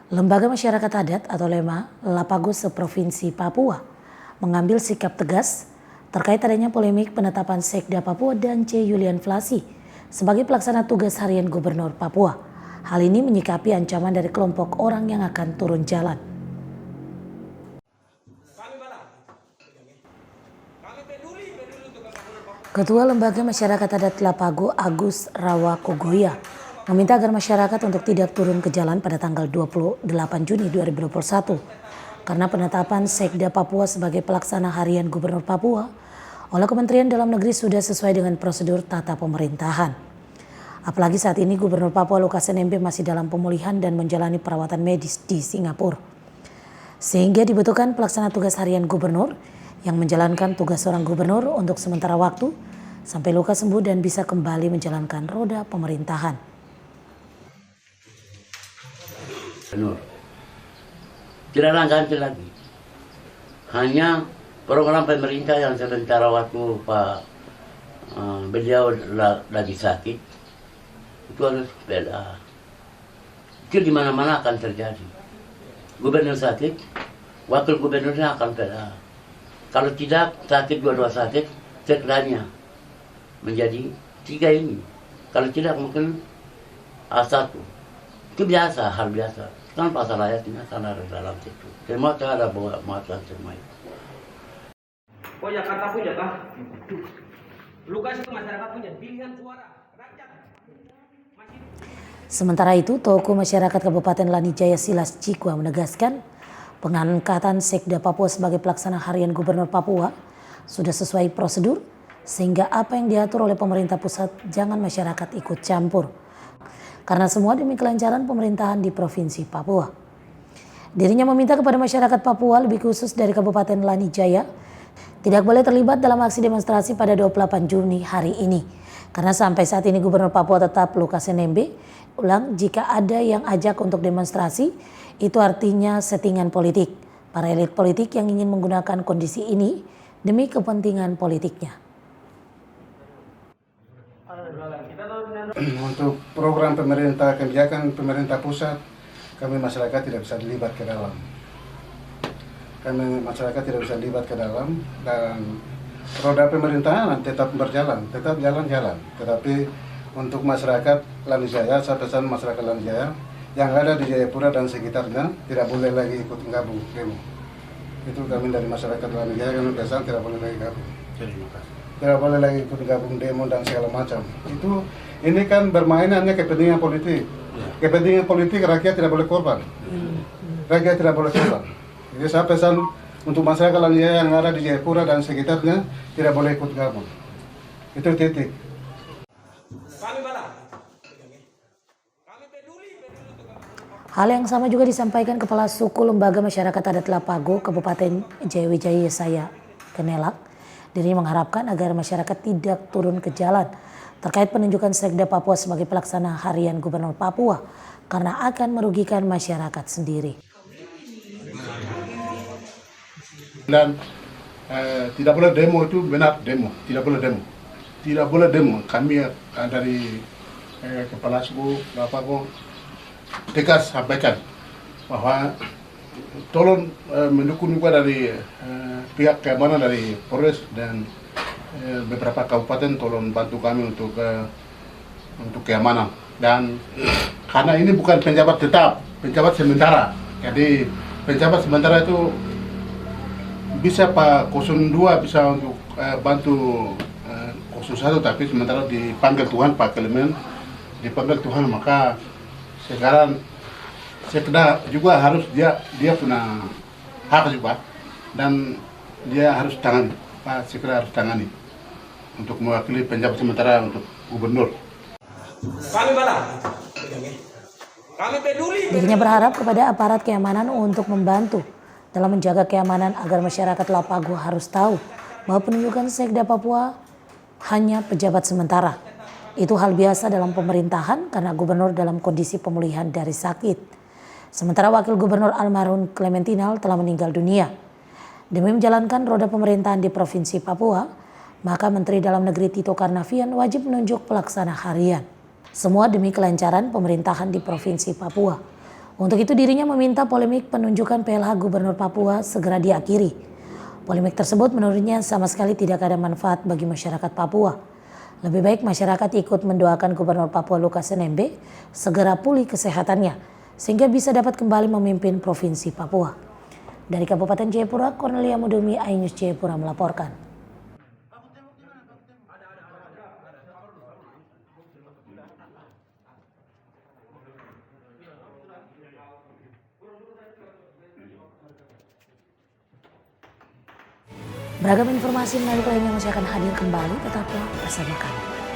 Lembaga Masyarakat Adat atau LEMA Lapago seprovinsi Papua mengambil sikap tegas terkait adanya polemik penetapan Sekda Papua dan C. Julian Flasi sebagai pelaksana tugas harian Gubernur Papua. Hal ini menyikapi ancaman dari kelompok orang yang akan turun jalan. Ketua Lembaga Masyarakat Adat Lapago Agus Rawakogoya meminta agar masyarakat untuk tidak turun ke jalan pada tanggal 28 Juni 2021 karena penetapan Sekda Papua sebagai pelaksana harian Gubernur Papua oleh Kementerian Dalam Negeri sudah sesuai dengan prosedur tata pemerintahan. Apalagi saat ini Gubernur Papua Lukas NMB masih dalam pemulihan dan menjalani perawatan medis di Singapura. Sehingga dibutuhkan pelaksana tugas harian gubernur yang menjalankan tugas seorang gubernur untuk sementara waktu sampai Lukas sembuh dan bisa kembali menjalankan roda pemerintahan. Tidak ada ganti lagi. Hanya program pemerintah yang sementara waktu beliau lagi sakit itu harus beda. Itu di mana-mana akan terjadi. Gubernur sakit, wakil gubernurnya akan beda. Kalau tidak sakit, dua-dua sakit, setelahnya menjadi tiga ini. Kalau tidak mungkin A1. Itu biasa, hal biasa. Kan pasal ayatnya kan ada dalam situ. Semua ada muatan semua itu. Oh ya kata punya kah? Lukas itu masyarakat punya pilihan suara rakyat. Sementara itu, Tokoh Masyarakat Kabupaten Lanijaya Silas Cikua menegaskan pengangkatan Sekda Papua sebagai pelaksana harian Gubernur Papua sudah sesuai prosedur sehingga apa yang diatur oleh pemerintah pusat jangan masyarakat ikut campur. Karena semua demi kelancaran pemerintahan di Provinsi Papua. Dirinya meminta kepada masyarakat Papua lebih khusus dari Kabupaten Lanijaya tidak boleh terlibat dalam aksi demonstrasi pada 28 Juni hari ini. Karena sampai saat ini Gubernur Papua tetap Lukas NMB. Ulang, jika ada yang ajak untuk demonstrasi, itu artinya settingan politik. Para elit politik yang ingin menggunakan kondisi ini demi kepentingan politiknya. Untuk program pemerintah, kebijakan pemerintah pusat, kami masyarakat tidak bisa dilibat ke dalam. Kami masyarakat tidak bisa dilibat ke dalam dan roda pemerintahan tetap berjalan, tetap jalan-jalan. Tetapi untuk masyarakat Lanijaya, saya pesan masyarakat Lanijaya yang ada di Jayapura dan sekitarnya tidak boleh lagi ikut gabung demo. Itu kami dari masyarakat Lanijaya kami pesan tidak boleh lagi gabung. Terima kasih. Tidak boleh lagi ikut gabung demo dan segala macam. Ini kan bermain hanya kepentingan politik. Kepentingan politik rakyat tidak boleh korban. Rakyat tidak boleh korban. Jadi saya pesan untuk masyarakat Lanijaya yang ada di Jayapura dan sekitarnya tidak boleh ikut gabung. Itu titik. Hal yang sama juga disampaikan Kepala Suku Lembaga Masyarakat Adat Lapago Kabupaten Jayawijaya Yesaya Kenelak. Dirinya mengharapkan agar masyarakat tidak turun ke jalan terkait penunjukan Sekda Papua sebagai pelaksana harian Gubernur Papua karena akan merugikan masyarakat sendiri. Dan tidak boleh demo itu benar demo, tidak boleh demo. Tidak boleh demo. Kami dari Kepala Suku Lapago tegas sampaikan bahwa tolong mendukung juga dari pihak keamanan dari Polres dan beberapa kabupaten tolong bantu kami untuk keamanan. Dan karena ini bukan penjabat tetap, penjabat sementara. Jadi penjabat sementara itu bisa Pak 02 bisa untuk bantu 01, tapi sementara dipanggil Tuhan Pak Kelemen, dipanggil Tuhan, maka sekarang Sekda juga harus dia punya hak juga dan dia harus tangani, Pak Sekda harus tangani untuk mewakili penjabat sementara untuk gubernur. Kami peduli. Dirinya berharap kepada aparat keamanan untuk membantu dalam menjaga keamanan agar masyarakat Lapago harus tahu bahwa penunjukan Sekda Papua hanya pejabat sementara. Itu hal biasa dalam pemerintahan karena gubernur dalam kondisi pemulihan dari sakit. Sementara wakil gubernur almarhum Clementinal telah meninggal dunia. Demi menjalankan roda pemerintahan di Provinsi Papua, maka Menteri Dalam Negeri Tito Karnavian wajib menunjuk pelaksana harian. Semua demi kelancaran pemerintahan di Provinsi Papua. Untuk itu dirinya meminta polemik penunjukan PLH Gubernur Papua segera diakhiri. Polemik tersebut menurutnya sama sekali tidak ada manfaat bagi masyarakat Papua. Lebih baik masyarakat ikut mendoakan Gubernur Papua Lukas NMB segera pulih kesehatannya sehingga bisa dapat kembali memimpin Provinsi Papua. Dari Kabupaten Jayapura, Cornelia Mudumi, iNews Jayapura melaporkan. Beragam informasi menarik lainnya masih akan hadir kembali, tetaplah bersama kami.